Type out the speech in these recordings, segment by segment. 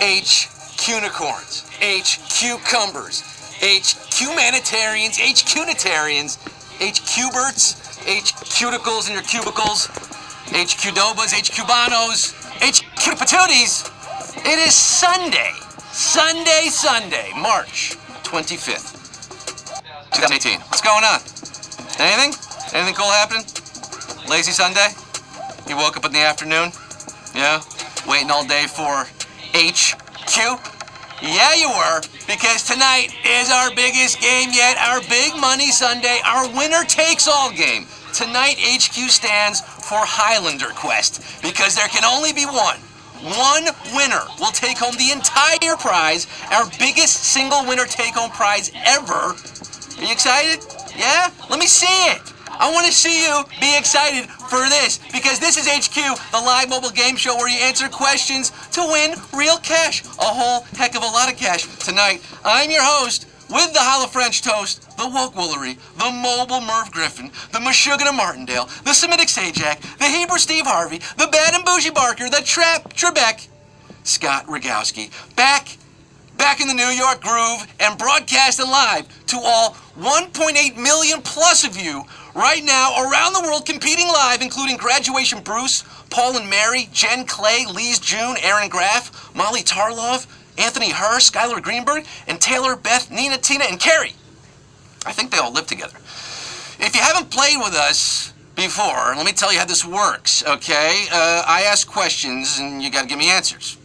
H cunicorns, H cucumbers, H humanitarians, H cunitarians, H cuberts, H cuticles in your cubicles, H cudobas, H cubanos, H cutipatooties. It is Sunday, March 25th, 2018. What's going on? Anything? Anything cool happening? Lazy Sunday? You woke up in the afternoon? Yeah? Waiting all day for HQ? Yeah, you were, because tonight is our biggest game yet, our big money Sunday, our winner-takes-all game. Tonight, HQ stands for Highlander Quest, because there can only be one. One winner will take home the entire prize, our biggest single winner take-home prize ever. Are you excited? Yeah? Let me see it. I want to see you be excited for this, because this is HQ, the live mobile game show where you answer questions to win real cash. A whole heck of a lot of cash. Tonight, I'm your host with the Hollow French Toast, the Woke Woolery, the Mobile Merv Griffin, the Meshuggah Martindale, the Semitic Sajak, the Hebrew Steve Harvey, the Bad and Bougie Barker, the Trap Trebek, Scott Rogowski, back in the New York groove and broadcasting live to all 1.8 million plus of you right now around the world competing live, including Graduation Bruce, Paul and Mary, Jen Clay, Lise June, Aaron Graff, Molly Tarlov, Anthony Herr, Skylar Greenberg, and Taylor, Beth, Nina, Tina, and Carrie. I think they all live together. If you haven't played with us before, let me tell you how this works, okay? I ask questions and you gotta give me answers.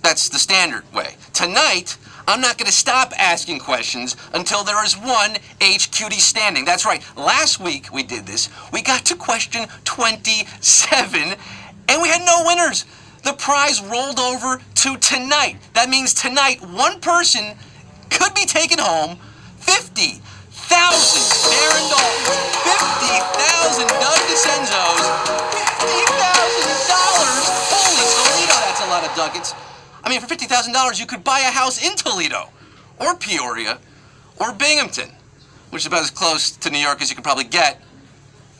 That's the standard way. Tonight, I'm not going to stop asking questions until there is one HQD standing. That's right. Last week we did this. We got to question 27, and we had no winners. The prize rolled over to tonight. That means tonight, one person could be taking home $50,000. Darren Dalton, $50,000. Doug DeCenzos, $50,000. Holy Toledo, that's a lot of ducats. I mean, for $50,000, you could buy a house in Toledo, or Peoria, or Binghamton, which is about as close to New York as you could probably get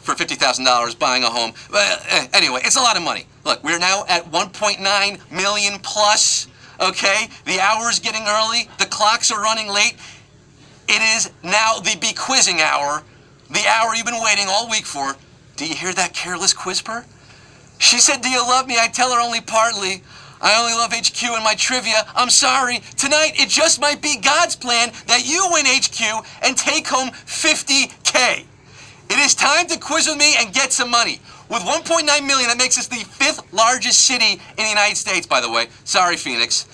for $50,000 buying a home. But anyway, it's a lot of money. Look, we're now at 1.9 million plus, okay? The hour's getting early. The clocks are running late. It is now the be-quizzing hour, the hour you've been waiting all week for. Do you hear that careless whisper? She said, do you love me? I tell her only partly. I only love HQ and my trivia. I'm sorry. Tonight, it just might be God's plan that you win HQ and take home $50K. It is time to quiz with me and get some money. With 1.9 million, that makes us the 5th largest city in the United States, by the way. Sorry, Phoenix.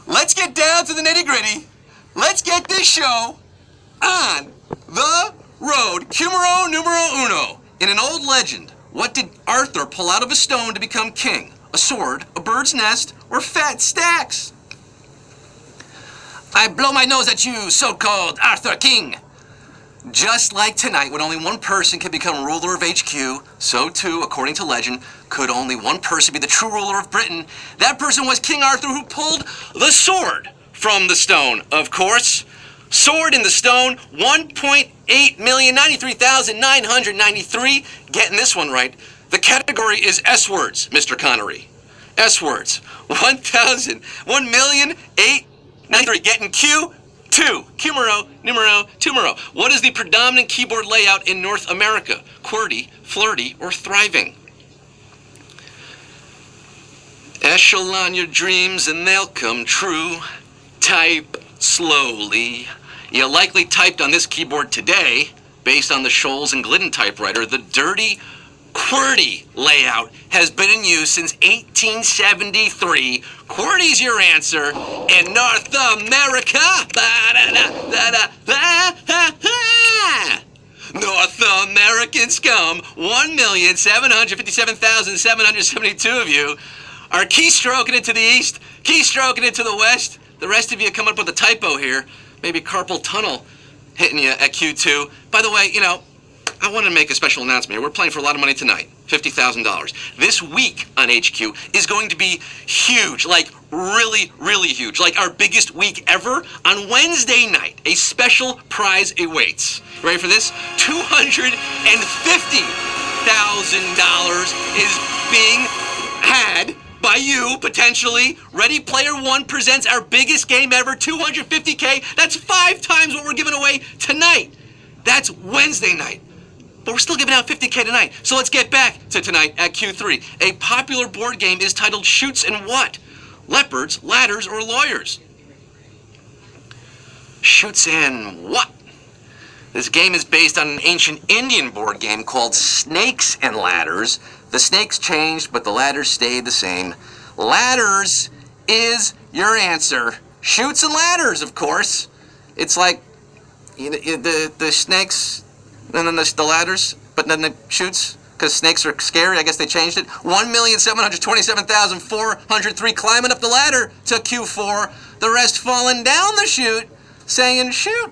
Let's get down to the nitty-gritty. Let's get this show on the road. Numero uno. In an old legend, what did Arthur pull out of a stone to become king? A sword, a bird's nest, or fat stacks? I blow my nose at you, so-called Arthur King. Just like tonight, when only one person can become ruler of HQ, so too, according to legend, could only one person be the true ruler of Britain. That person was King Arthur, who pulled the sword from the stone, of course. Sword in the stone, 1.8,093,993. Getting this one right. The category is S-words, Mr. Connery. S-words. 1,000,893. Getting Q2. Numero. What is the predominant keyboard layout in North America? QWERTY, flirty, or thriving? Echelon your dreams and they'll come true. Type slowly. You likely typed on this keyboard today, based on the Scholes and Glidden typewriter, the dirty QWERTY layout has been in use since 1873. QWERTY's your answer in North America. North American scum, 1,757,772 of you are keystroking it to the east, keystroking it to the west. The rest of you come up with a typo here. Maybe carpal tunnel hitting you at Q2. By the way, I want to make a special announcement here. We're playing for a lot of money tonight, $50,000. This week on HQ is going to be huge, like really, really huge, like our biggest week ever. On Wednesday night, a special prize awaits. You ready for this? $250,000 is being had by you, potentially. Ready Player One presents our biggest game ever, $250K. That's 5 times what we're giving away tonight. That's Wednesday night. But we're still giving out $50K tonight. So let's get back to tonight at Q3. A popular board game is titled Chutes and what? Leopards, ladders, or lawyers? Chutes and what? This game is based on an ancient Indian board game called Snakes and Ladders. The snakes changed, but the ladders stayed the same. Ladders is your answer. Chutes and ladders, of course. It's like the snakes, and then the ladders, but then the chutes, because snakes are scary. I guess they changed it. 1,727,403 climbing up the ladder to Q4. The rest falling down the chute, saying shoot.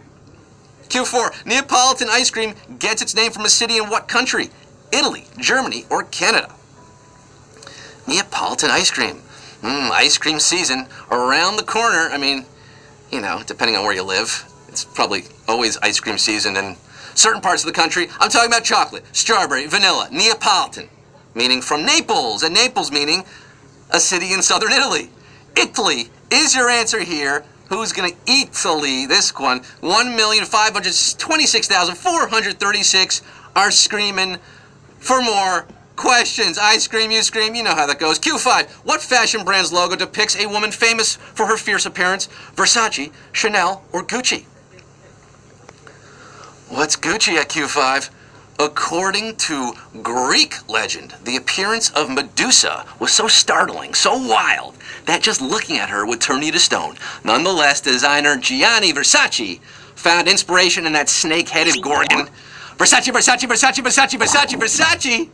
Q4, Neapolitan ice cream gets its name from a city in what country? Italy, Germany, or Canada? Neapolitan ice cream. Ice cream season around the corner. I mean, you know, depending on where you live, it's probably always ice cream season in certain parts of the country. I'm talking about chocolate, strawberry, vanilla, Neapolitan, meaning from Naples, and Naples meaning a city in southern Italy. Italy is your answer here. Who's going to Italy this one? 1,526,436 are screaming for more questions. I scream, you scream, you know how that goes. Q5, what fashion brand's logo depicts a woman famous for her fierce appearance? Versace, Chanel, or Gucci? What's Gucci at Q5? According to Greek legend, the appearance of Medusa was so startling, so wild, that just looking at her would turn you to stone. Nonetheless, designer Gianni Versace found inspiration in that snake-headed gorgon. Versace, Versace, Versace, Versace, Versace, Versace.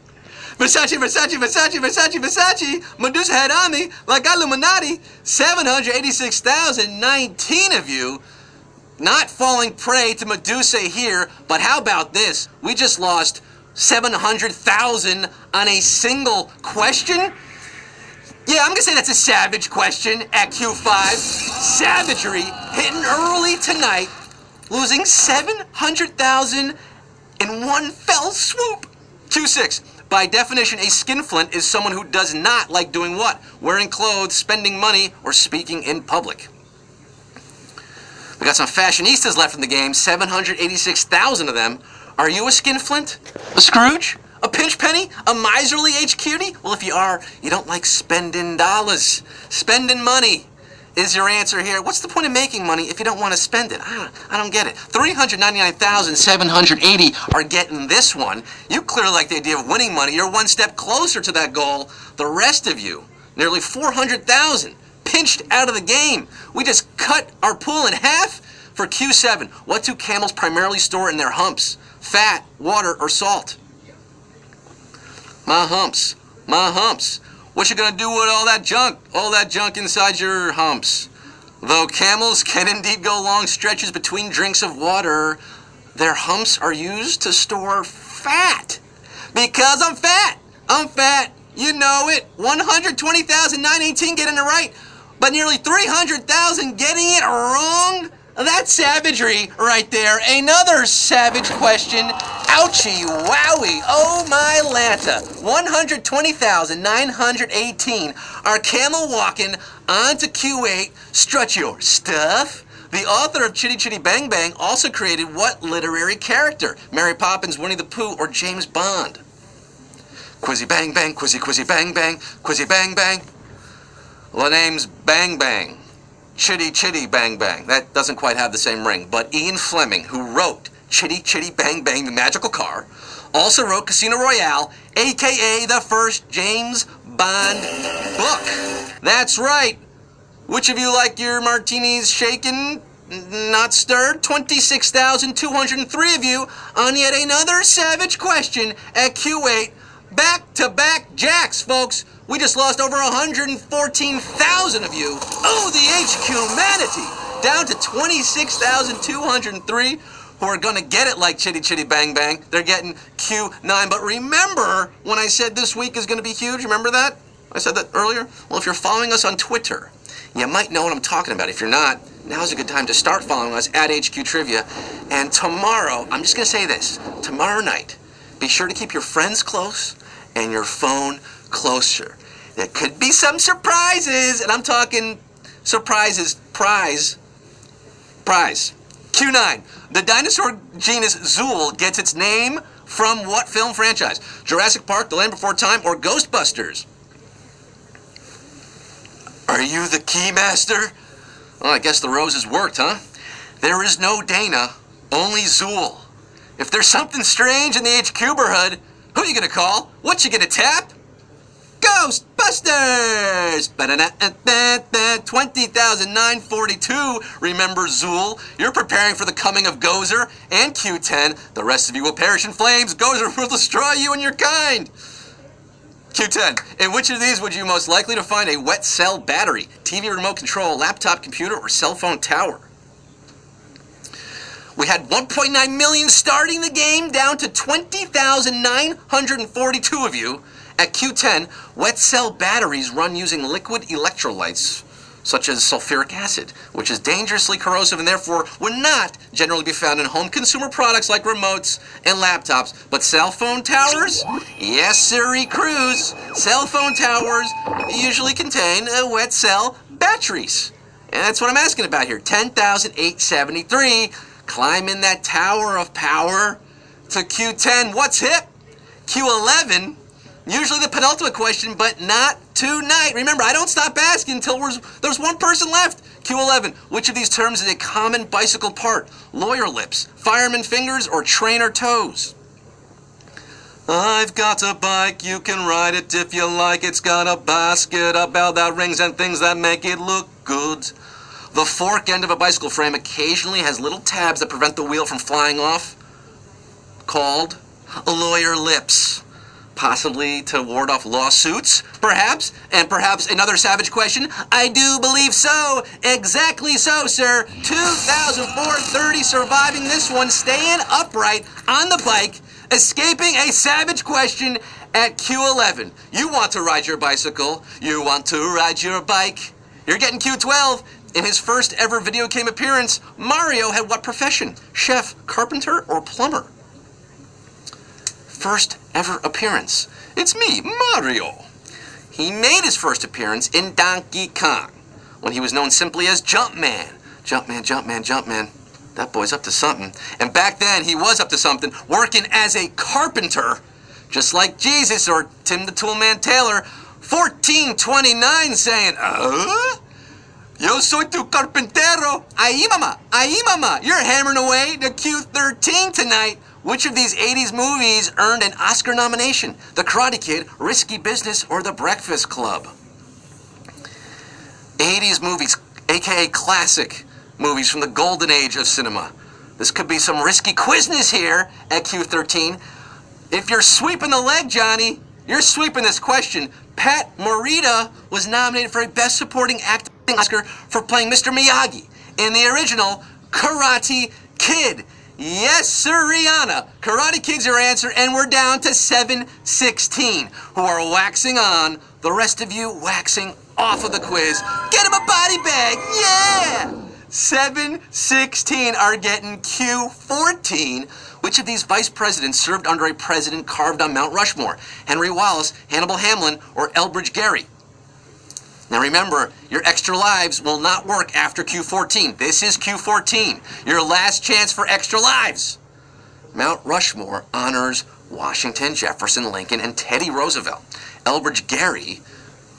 Versace, Versace, Versace, Versace, Versace. Medusa had on me like Illuminati. 786,019 of you not falling prey to Medusa here, but how about this? We just lost 700,000 on a single question? Yeah, I'm gonna say that's a savage question at Q5. Savagery hitting early tonight, losing 700,000 in one fell swoop. Q6, by definition, a skinflint is someone who does not like doing what? Wearing clothes, spending money, or speaking in public. We got some fashionistas left in the game, 786,000 of them. Are you a skinflint? A Scrooge? A pinch penny? A miserly H-cutie? Well, if you are, you don't like spending dollars. Spending money is your answer here. What's the point of making money if you don't want to spend it? I don't get it. 399,780 are getting this one. You clearly like the idea of winning money. You're one step closer to that goal. The rest of you, nearly 400,000, pinched out of the game. We just cut our pool in half for Q7. What do camels primarily store in their humps? Fat, water, or salt? My humps. My humps. What you gonna do with all that junk? All that junk inside your humps. Though camels can indeed go long stretches between drinks of water, their humps are used to store fat. Because I'm fat. I'm fat. You know it. 120,918 getting it right, but nearly 300,000 getting it wrong? That's savagery right there. Another savage question. Ouchie, wowie, oh my Lanta. 120,918 are camel walking onto Q8. Strut your stuff. The author of Chitty Chitty Bang Bang also created what literary character? Mary Poppins, Winnie the Pooh, or James Bond? Quizzy Bang Bang, Quizzy Quizzy Bang Bang, Quizzy Bang Bang. Well, the name's Bang Bang. Chitty Chitty Bang Bang. That doesn't quite have the same ring. But Ian Fleming, who wrote Chitty Chitty Bang Bang, the Magical Car, also wrote Casino Royale, a.k.a. the first James Bond book. That's right. Which of you like your martinis shaken, not stirred? 26,203 of you on yet another savage question at Q8. Back-to-back jacks, folks. We just lost over 114,000 of you. Oh, the H-Humanity. Down to 26,203 who are going to get it like Chitty Chitty Bang Bang. They're getting Q9. But remember when I said this week is going to be huge? Remember that? I said that earlier? Well, if you're following us on Twitter, you might know what I'm talking about. If you're not, now's a good time to start following us at HQ Trivia. And tomorrow, I'm just going to say this. Tomorrow night, be sure to keep your friends close and your phone closer. There could be some surprises, and I'm talking surprises, prize. Q9. The dinosaur genus Zool gets its name from what film franchise? Jurassic Park, The Land Before Time, or Ghostbusters? Are you the keymaster? Well, I guess the roses worked, huh? There is no Dana, only Zool. If there's something strange in the HQ-berhood, who are you gonna call? What you gonna tap? Ghostbusters! 20,942. Remember Zool? You're preparing for the coming of Gozer and Q10. The rest of you will perish in flames. Gozer will destroy you and your kind. Q10. In which of these would you most likely to find a wet cell battery? TV remote control, laptop computer, or cell phone tower? We had 1.9 million starting the game, down to 20,942 of you. At Q10, wet cell batteries run using liquid electrolytes, such as sulfuric acid, which is dangerously corrosive and therefore would not generally be found in home consumer products like remotes and laptops. But cell phone towers? Yes, sirree, Cruz. Cell phone towers usually contain wet cell batteries. And that's what I'm asking about here. 10,873. Climb in that tower of power to Q10. What's hip? Q11. Usually the penultimate question, but not tonight. Remember, I don't stop asking until there's one person left. Q11. Which of these terms is a common bicycle part? Lawyer lips, fireman fingers, or trainer toes? I've got a bike, you can ride it if you like. It's got a basket, a bell that rings, and things that make it look good. The fork end of a bicycle frame occasionally has little tabs that prevent the wheel from flying off, called lawyer lips. Possibly to ward off lawsuits, perhaps, and perhaps another savage question. I do believe so. Exactly so, sir. 2,430 surviving this one, staying upright on the bike, escaping a savage question at Q11. You want to ride your bicycle. You want to ride your bike. You're getting Q12. In his first ever video game appearance, Mario had what profession? Chef, carpenter, or plumber? First ever appearance. It's me, Mario. He made his first appearance in Donkey Kong when he was known simply as Jumpman. Jumpman, Jumpman, Jumpman. That boy's up to something. And back then, he was up to something, working as a carpenter, just like Jesus or Tim the Toolman Taylor. 1429 saying, Yo soy tu carpintero. Ahí, mama. You're hammering away to Q13 tonight. Which of these 80s movies earned an Oscar nomination? The Karate Kid, Risky Business, or The Breakfast Club? 80s movies, aka classic movies from the golden age of cinema. This could be some risky quizness here at Q13. If you're sweeping the leg, Johnny, you're sweeping this question. Pat Morita was nominated for a Best Supporting Acting Oscar for playing Mr. Miyagi in the original Karate Kid. Yes, sir, Rihanna. Karate Kid's your answer, and we're down to 716 who are waxing on. The rest of you waxing off of the quiz. Get him a body bag, yeah! 716 are getting Q14. Which of these vice presidents served under a president carved on Mount Rushmore? Henry Wallace, Hannibal Hamlin, or Elbridge Gerry? Now remember, your extra lives will not work after Q14. This is Q14. Your last chance for extra lives. Mount Rushmore honors Washington, Jefferson, Lincoln, and Teddy Roosevelt. Elbridge Gerry,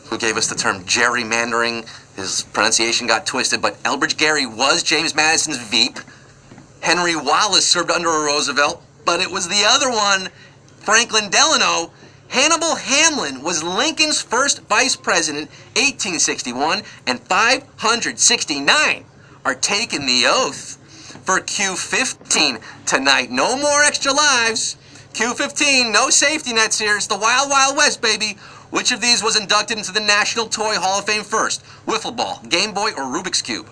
who gave us the term gerrymandering, his pronunciation got twisted, but Elbridge Gerry was James Madison's Veep. Henry Wallace served under a Roosevelt, but it was the other one, Franklin Delano. Hannibal Hamlin was Lincoln's first vice president, 1861, and 569 are taking the oath for Q15 tonight. No more extra lives. Q15, no safety nets here. It's the Wild Wild West, baby. Which of these was inducted into the National Toy Hall of Fame first? Wiffle Ball, Game Boy, or Rubik's Cube?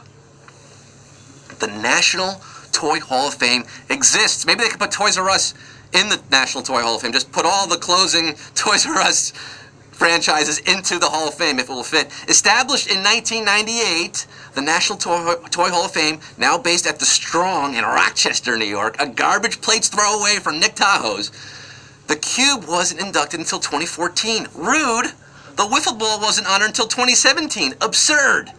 The National Toy Hall of Fame exists. Maybe they could put Toys R Us in the National Toy Hall of Fame. Just put all the closing Toys R Us franchises into the Hall of Fame if it will fit. Established in 1998, the National Toy Hall of Fame, now based at the Strong in Rochester, New York, a garbage plates throwaway from Nick Tahoe's. The Cube wasn't inducted until 2014. Rude. The wiffle ball wasn't honored until 2017. Absurd.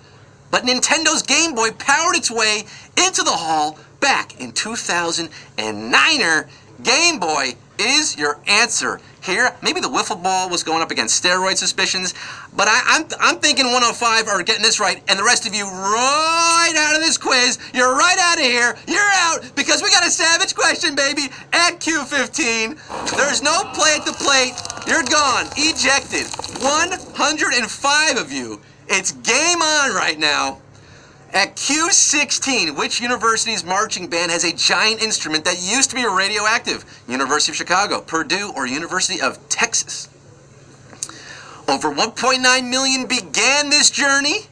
But Nintendo's Game Boy powered its way into the hall back in 2009. Game Boy is your answer here. Maybe the wiffle ball was going up against steroid suspicions, but I'm thinking 105 are getting this right, and the rest of you right out of this quiz. You're right out of here. You're out because we got a savage question, baby, at Q15. There's no play at the plate. You're gone. Ejected. 105 of you. It's game on right now. At Q16, which university's marching band has a giant instrument that used to be radioactive? University of Chicago, Purdue, or University of Texas? Over 1.9 million began this journey.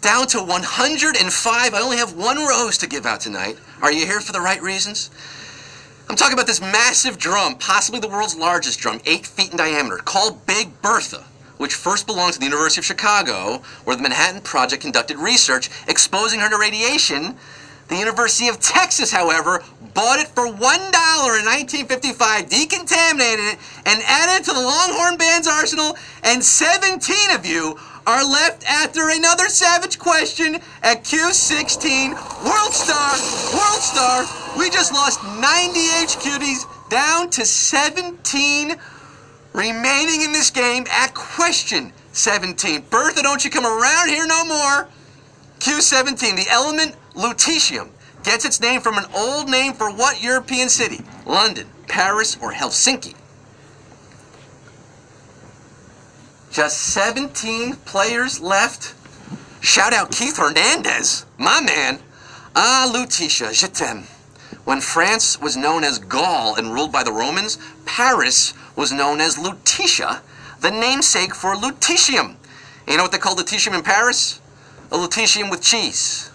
Down to 105. I only have one rose to give out tonight. Are you here for the right reasons? I'm talking about this massive drum, possibly the world's largest drum, 8 feet in diameter, called Big Bertha, which first belonged to the University of Chicago, where the Manhattan Project conducted research exposing her to radiation. The University of Texas, however, bought it for $1 in 1955, decontaminated it, and added it to the Longhorn Band's arsenal, and 17 of you are left after another savage question at Q16. World Star, we just lost 90 HQTs down to 17 remaining in this game at question 17. Bertha, don't you come around here no more. Q17, the element lutetium gets its name from an old name for what European city? London, Paris, or Helsinki? Just 17 players left. Shout out Keith Hernandez, my man. Ah, Lutetia, je t'aime. When France was known as Gaul and ruled by the Romans, Paris was known as Lutetia, the namesake for lutetium. You know what they call lutetium in Paris? A lutetium with cheese.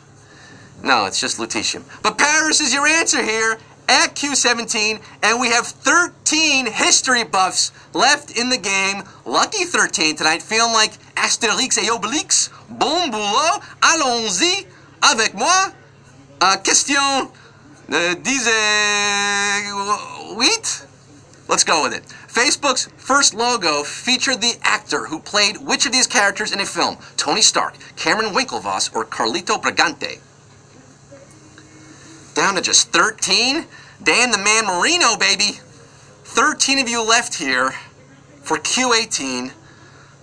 No, it's just lutetium. But Paris is your answer here at Q17, and we have 13 history buffs left in the game. Lucky 13 tonight, feeling like Astérix et Obélix. Bon boulot, allons-y avec moi. Question 18? Let's go with it. Facebook's first logo featured the actor who played which of these characters in a film? Tony Stark, Cameron Winklevoss, or Carlito Brigante? Down to just 13. Dan the Man Marino, baby. 13 of you left here for Q18.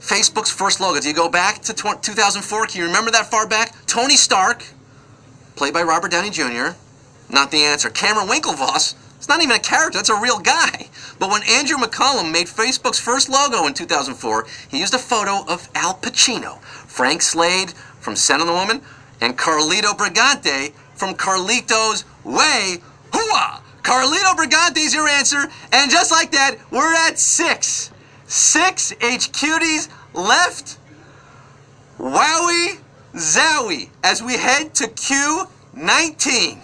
Facebook's first logo. Do you go back to 2004? Can you remember that far back? Tony Stark, played by Robert Downey Jr. Not the answer. Cameron Winklevoss. It's not even a character. That's a real guy. But when Andrew McCullum made Facebook's first logo in 2004, he used a photo of Al Pacino, Frank Slade from Scent on the Woman, and Carlito Brigante from Carlito's Way. Hooah! Carlito Brigante is your answer. And just like that, we're at 6. 6 HQTs left. Wowie zowie as we head to Q19.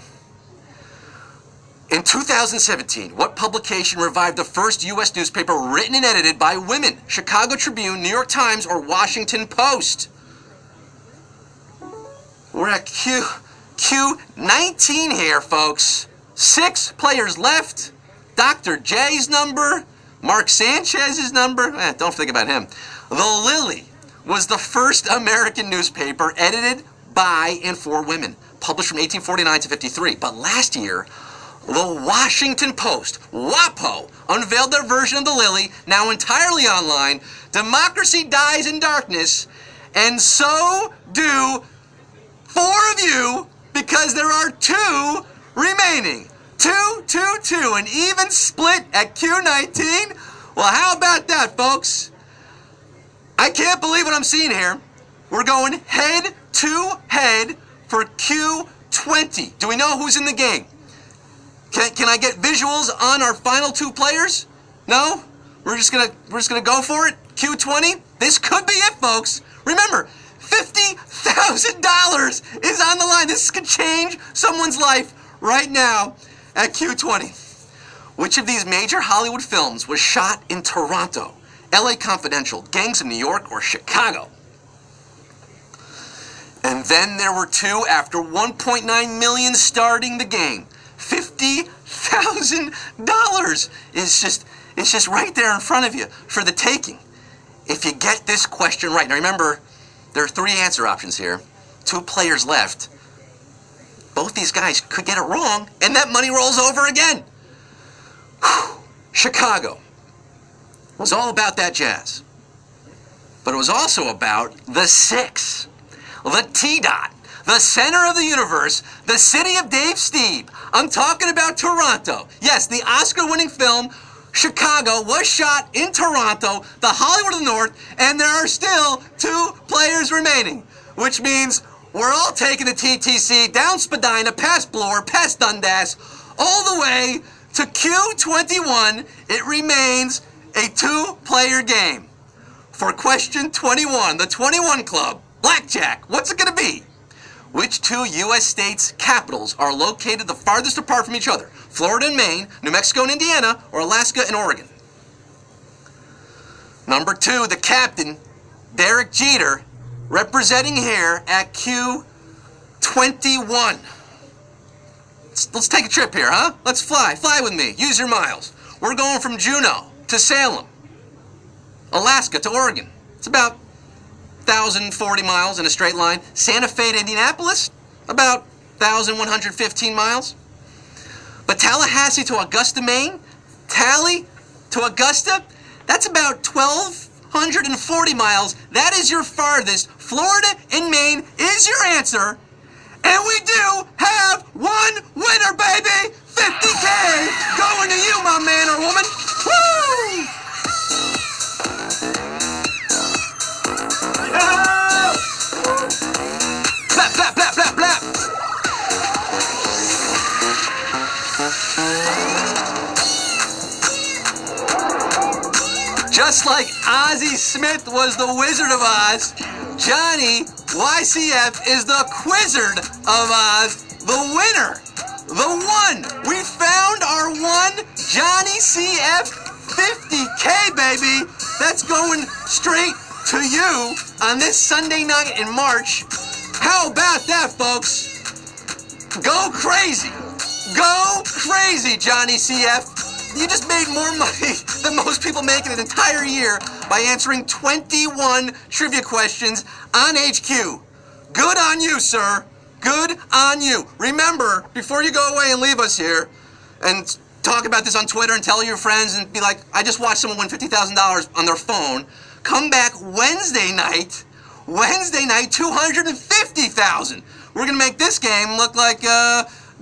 In 2017, what publication revived the first U.S. newspaper written and edited by women? Chicago Tribune, New York Times, or Washington Post? We're at Q19 here, folks. 6 players left. Dr. J's number, Mark Sanchez's number. Don't think about him. The Lily was the first American newspaper edited by and for women, published from 1849 to 53. But last year, the Washington Post, WAPO, unveiled their version of the Lily, now entirely online. Democracy dies in darkness, and so do 4 of you, because there are 2 remaining. 2, an even split at Q19. Well, how about that, folks? I can't believe what I'm seeing here. We're going head to head for Q20. Do we know who's in the game? Can I get visuals on our final 2 players? No? We're just gonna go for it? Q20? This could be it, folks. Remember, $50,000 is on the line. This could change someone's life right now at Q20. Which of these major Hollywood films was shot in Toronto? LA Confidential, Gangs of New York, or Chicago? And then there were 2 after 1.9 million starting the game. $50,000 is just right there in front of you for the taking. if you get this question right, now remember, there are 3 answer options here, 2 players left. Both these guys could get it wrong, and that money rolls over again. Whew. Chicago was all about that jazz. But it was also about the 6, the T-Dot, the center of the universe, the city of Dave Steeb. I'm talking about Toronto. Yes, the Oscar-winning film Chicago was shot in Toronto, the Hollywood of the North, and there are still 2 players remaining, which means we're all taking the TTC down Spadina, past Bloor, past Dundas, all the way to Q21. It remains a 2-player game. For question 21, the 21 Club, Blackjack, what's it going to be? Which 2 U.S. states' capitals are located the farthest apart from each other? Florida and Maine, New Mexico and Indiana, or Alaska and Oregon? Number 2, the captain, Derek Jeter, representing here at Q21. Let's take a trip here, huh? Let's fly. Fly with me. Use your miles. We're going from Juneau to Salem, Alaska to Oregon. It's about 1,040 miles in a straight line. Santa Fe to Indianapolis, about 1,115 miles. But Tallahassee to Augusta, Maine, Tally to Augusta, that's about 1,240 miles. That is your farthest. Florida and Maine is your answer. And we do have one winner, baby! 50K going to you, my man or woman. Woo! Yeah! Blap, blap, blap, blap, blap. Just like Ozzie Smith was the Wizard of Oz, Johnny YCF is the Quizzard of Oz, the winner, the one. We found our one Johnny CF 50K, baby. That's going straight to you on this Sunday night in March. How about that, folks? Go crazy. Go crazy, Johnny CF. You just made more money than most people make in an entire year by answering 21 trivia questions on HQ. Good on you, sir. Good on you. Remember, before you go away and leave us here and talk about this on Twitter and tell your friends and be like, I just watched someone win $50,000 on their phone, come back Wednesday night, 250,000. We're going to make this game look like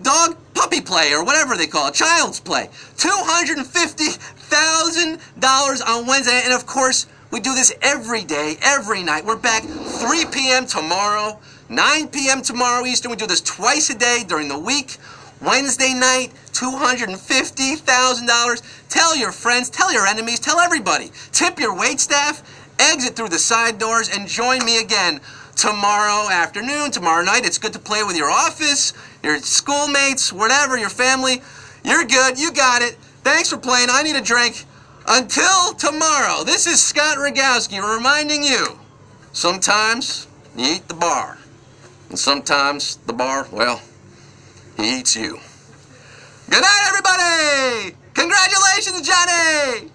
dog puppy play or whatever they call it, child's play. $250,000 on Wednesday, and of course, we do this every day, every night. We're back 3 p.m. tomorrow, 9 p.m. tomorrow Eastern. We do this twice a day during the week. Wednesday night, $250,000. Tell your friends, tell your enemies, tell everybody. Tip your waitstaff, exit through the side doors, and join me again tomorrow afternoon, tomorrow night. It's good to play with your office, your schoolmates, whatever, your family. You're good. You got it. Thanks for playing. I need a drink. Until tomorrow, this is Scott Rogowski reminding you, sometimes you eat the bar, and sometimes the bar, well, he eats you. Good night, everybody! Congratulations, Johnny!